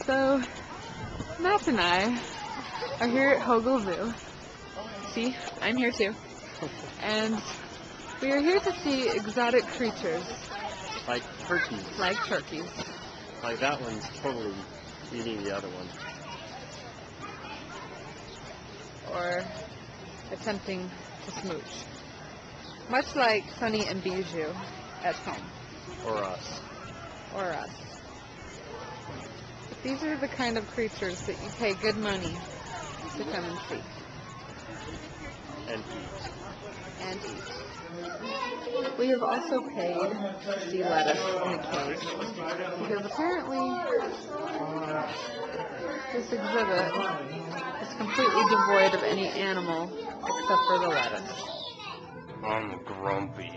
So, Matt and I are here at Hogle Zoo. See, I'm here too. And we are here to see exotic creatures. Like turkeys. Like turkeys. Like that one's totally eating the other one. Or attempting to smooch. Much like Sunny and Bijou at home. Or us. Or us. But these are the kind of creatures that you pay good money to come and see. And eat. And eat. We have also paid to see lettuce in a cage. Because apparently this exhibit is completely devoid of any animal except for the lettuce. I'm grumpy.